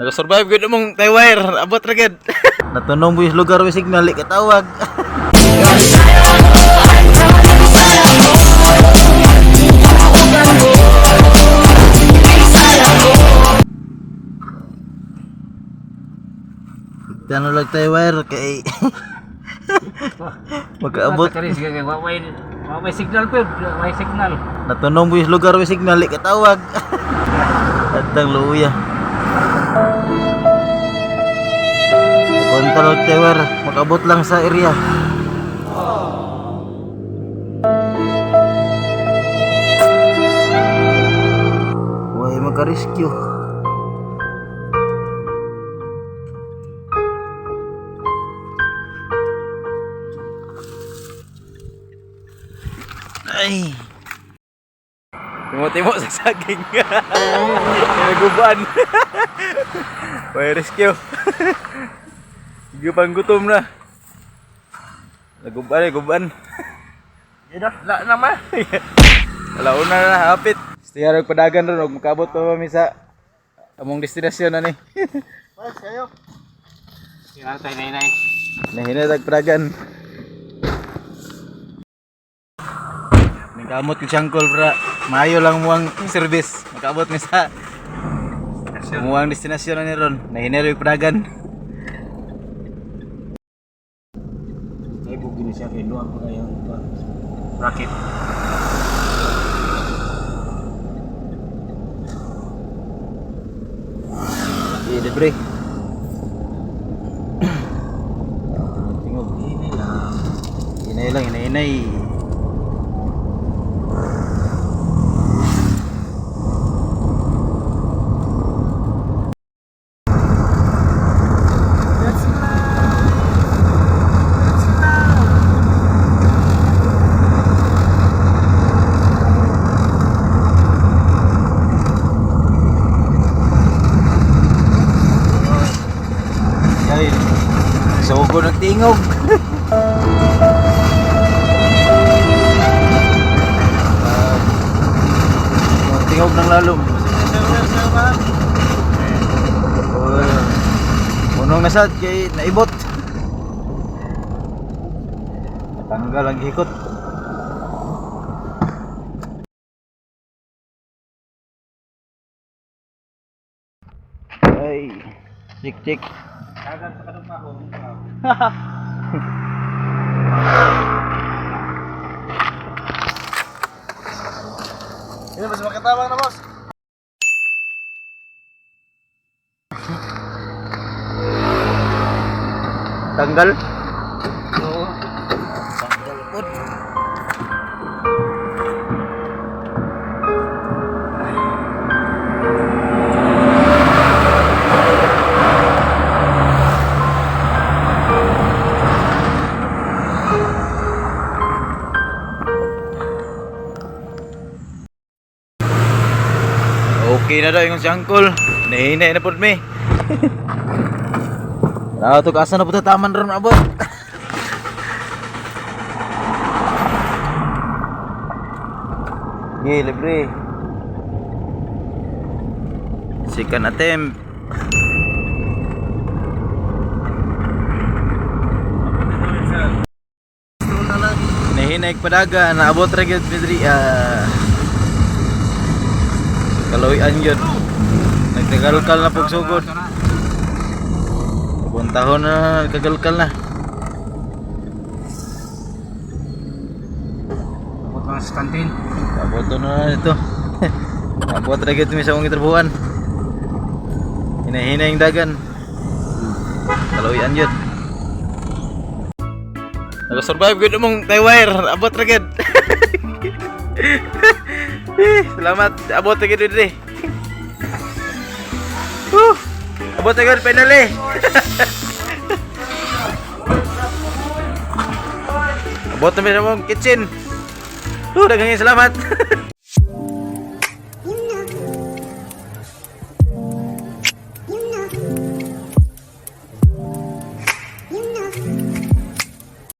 Nag-survive gud mong Taiwire, abot ra gid. Natunong buis lugar wi signal katawag. Tano lang Taiwire kay magkaabot. May signal po, may signal. Natunong buis lugar wi signal katawag. Atang luya. Punta lang Taiwire, magabot lang sa area. Why maka-rescue? Ay. Timo-timo sa saging. Naguban. Why rescue? Gupang gutom na. Guban. Ida, la nama. Alauna na hapit. Stiyarog padagan ron og makabot pa mi sa among destinasyon ani. Mas kayo. Sira tay nay. Nahinatag padagan. Nagkamot ko siyangkol pra. Maayo lang muang service. Makabot mi sa muang destinasyon ani ron. Nahinatag padagan. Ay bugin siya kay luang kayo. Rakit. Libre. Tingog ini lang. Hinay. Sugo nagtingog. Tingog ng lalom. Unong nasad kay naibot. Natanggal ang hikot. Ay, cik. Kagan sa kanong pahong. Ini masih pakai tabang na bos. Tanggal. Oo. Tanggal pun. Okay na daw yung siyangkol. Nahinay na po mi. Ito kasa na po taman ron abot. Libre. Second attempt. Nahinay padaga. Naabot ra gyud Pedri. Kaloy-an yun. Nagkagalkal na pagsugod. Buntahon na nagkagalkal na. Abot mga sa kantin. Abot na ito. Abot na gito sa mong itrabuhan. Hinahinay yung dagan. Kaloy-an yun. Nag-survive gud mong Taiwire. Abot na gid. Selamat, abot na gid diri. Abot na gid finally. Abot na mi sa mong kitchen. Daghang salamat.